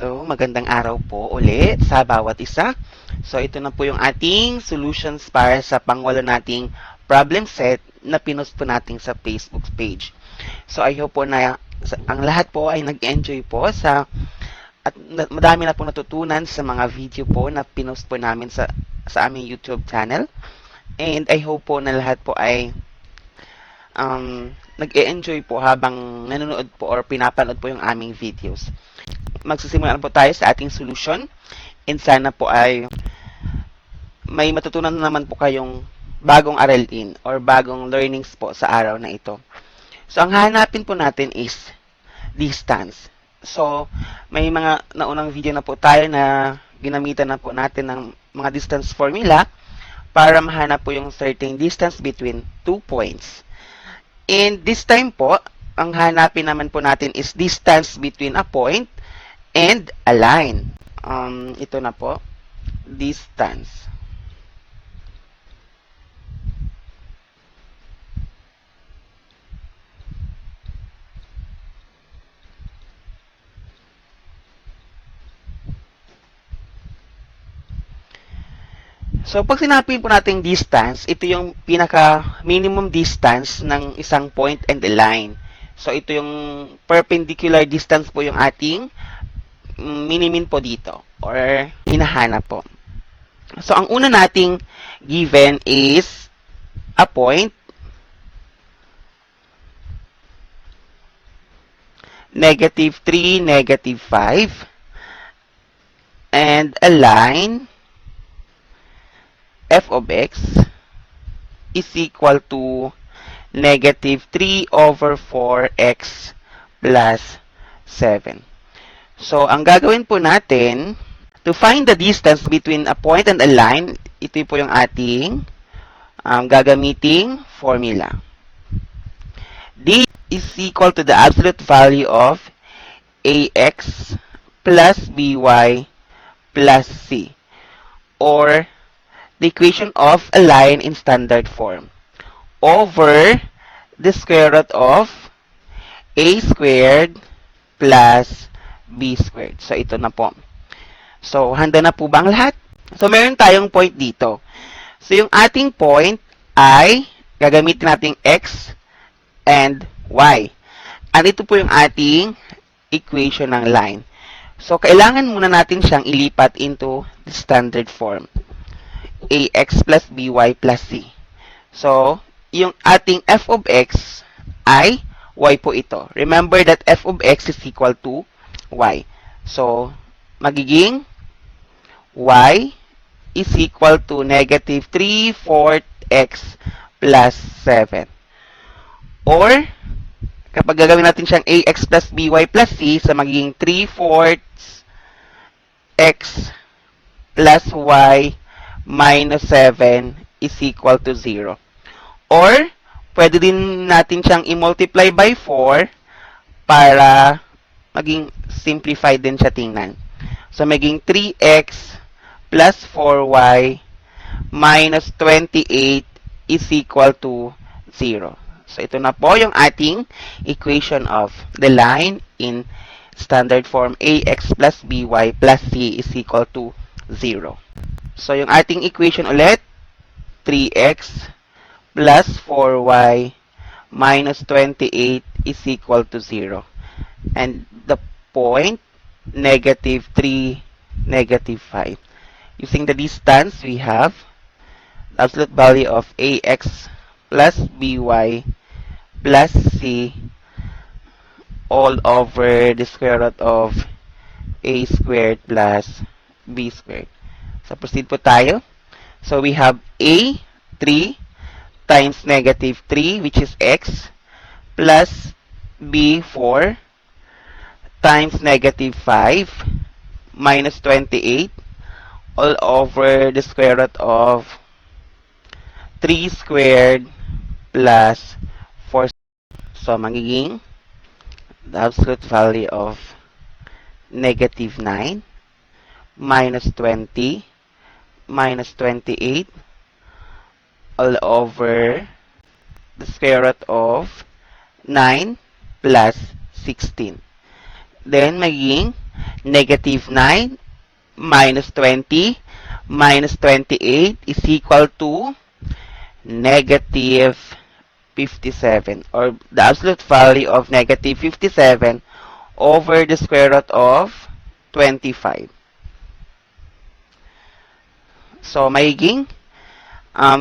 So, magandang araw po ulit sa bawat isa. So, ito na po yung ating solutions para sa pangwalo nating problem set na pinost po natin sa Facebook page. So, I hope po na ang lahat po ay nag-enjoy po at madami na po natutunan sa mga video po na pinost po namin sa aming YouTube channel. And I hope po na lahat po ay nag-e-enjoy po habang nanonood po or pinapanood po yung aming videos. Magsisimula po tayo sa ating solution and sana po ay may matutunan naman po kayong bagong aralin or bagong learnings po sa araw na ito. So, ang hahanapin po natin is distance. So, may mga naunang video na po tayo na ginamitan na po natin ng mga distance formula para mahanap po yung certain distance between 2 points. And this time po, ang hanapin naman po natin is distance between a point and a line. Ito na po, distance. So, pag sinapin po natin distance, ito yung pinaka-minimum distance ng isang point and a line. So, ito yung perpendicular distance po yung ating minimin po dito or hinahanap po. So, ang una nating given is a point, -3, -5, and a line, f of x is equal to -3/4x plus 7. So, ang gagawin po natin, to find the distance between a point and a line, ito po yung ating gagamiting formula. D is equal to the absolute value of ax plus by plus c, or the equation of a line in standard form, over the square root of a squared plus b squared. So, ito na po. So, handa na po ba ang lahat? So, meron tayong point dito. So, yung ating point ay gagamitin natin x and y. At ito po yung ating equation ng line. So, kailangan muna natin siyang ilipat into the standard form. Ax plus by plus c. So, yung ating f of x ay y po ito. Remember that f of x is equal to y. So, magiging y is equal to -3/4x plus 7. Or, kapag gagawin natin siyang ax plus by plus c, sa magiging 3/4 x plus y minus 7 is equal to 0. Or, pwede din natin siyang i-multiply by 4 para maging simplified din siya tingnan. So, maging 3x plus 4y minus 28 is equal to 0. So, ito na po yung ating equation of the line in standard form ax plus by plus c is equal to 0. So, yung ating equation ulit, 3x plus 4y minus 28 is equal to 0. And the point, -3, -5. Using the distance, we have the absolute value of ax plus by plus c all over the square root of a squared plus b squared. So, proceed po tayo. So, we have a, 3, times -3, which is x, plus b, 4, times -5, minus 28, all over the square root of 3 squared plus 4. So, magiging the absolute value of -9 minus 20 minus 28 all over the square root of 9 plus 16. Then, magiging Negative 9 minus 20 minus 28 is equal to negative 57, or the absolute value of negative 57 over the square root of 25. So, magiging,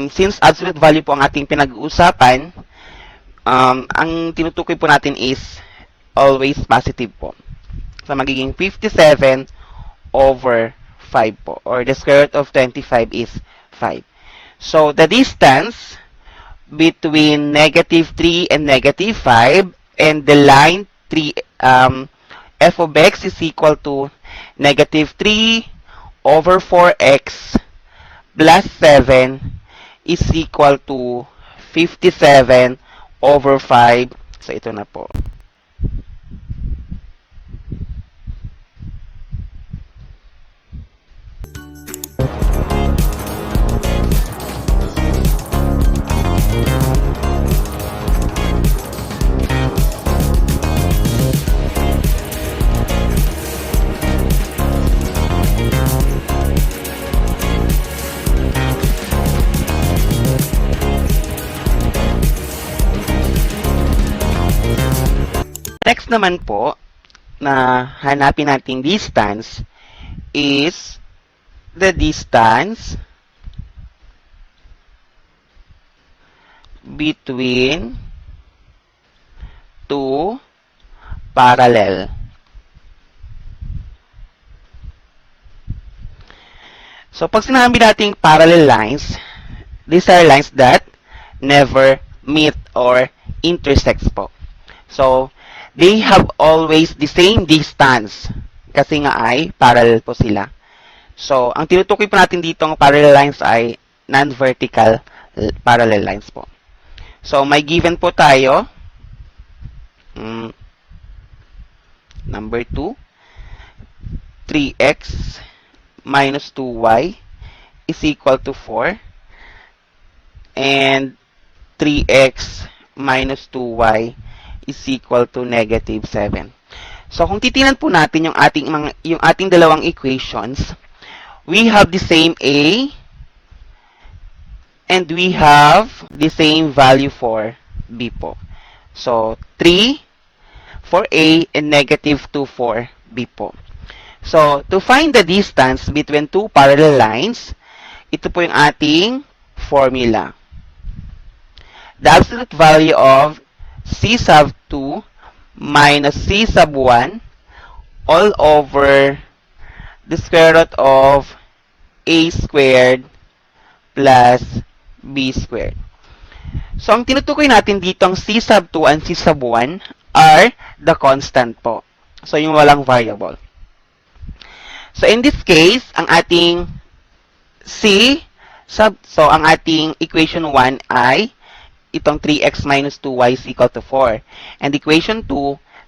since absolute value po ang ating pinag-uusapan, ang tinutukoy po natin is always positive po. So, magiging 57 over 5 po, or the square root of 25 is 5. So, the distance between negative 3 and negative 5, and the line 3, f of x is equal to negative 3 over 4x plus 7 is equal to 57 over 5. So, ito na po. Next naman po, na hanapin nating distance is the distance between two parallel. So, pag sinabi nating parallel lines, these are lines that never meet or intersects po. So, they have always the same distance kasi nga ay parallel po sila. So, ang tinutukoy po natin dito ng parallel lines ay non-vertical parallel lines po. So, may given po tayo. Number 2. 3x minus 2y is equal to 4. And 3x minus 2y is equal to negative 7. So, kung titingnan po natin yung ating dalawang equations, we have the same a and we have the same value for b po. So, 3 for a and negative 2 for b po. So, to find the distance between two parallel lines, ito po yung ating formula. The absolute value of c sub 2 minus c sub 1 all over the square root of a squared plus b squared. So, ang tinutukoy natin dito ang c sub 2 and c sub 1 are the constant po. So, yung walang variable. So, in this case, ang ating ang ating equation 1 ay itong 3x minus 2y is equal to 4. And equation 2,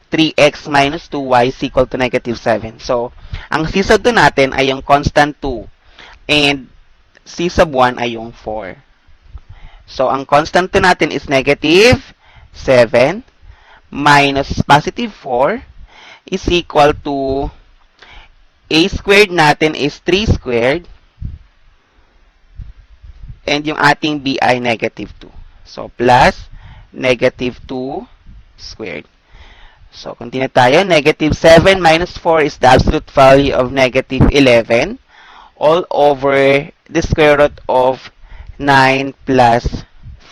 3x minus 2y is equal to negative 7. So, ang c sub 2 natin ay yung constant 2. And c sub 1 ay yung 4. So, ang constant 2 natin is negative 7 minus positive 4 is equal to a squared natin is 3 squared. And yung ating b ay negative 2. So, plus negative 2 squared. So, continue tayo. Negative 7 minus 4 is the absolute value of negative 11 all over the square root of 9 plus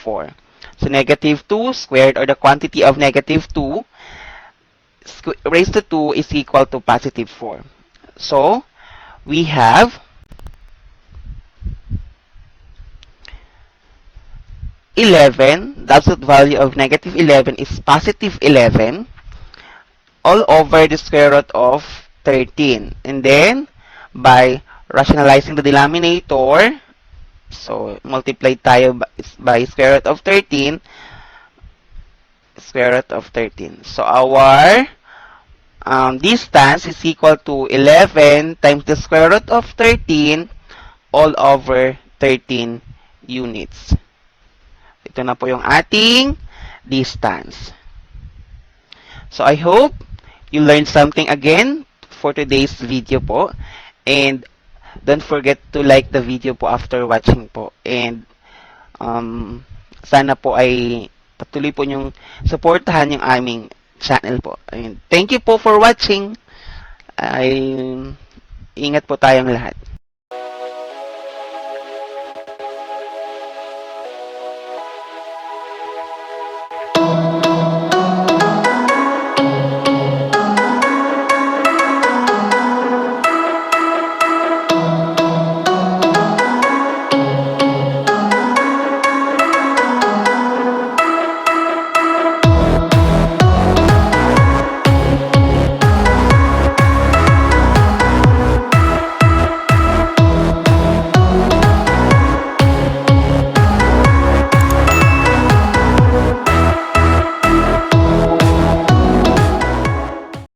4. So, negative 2 squared, or the quantity of negative 2 raised to 2 is equal to positive 4. So, we have 11, the absolute value of negative 11 is positive 11 all over the square root of 13. And then, by rationalizing the denominator, so, multiply tayo by square root of 13, square root of 13. So, our distance is equal to 11 times the square root of 13 all over 13 units. Ito na po yung ating distance. So, I hope you learned something again for today's video po. And don't forget to like the video po after watching po. And sana po ay patuloy po niyong supportahan yung aming channel po. And thank you po for watching. Ay, ingat po tayong lahat.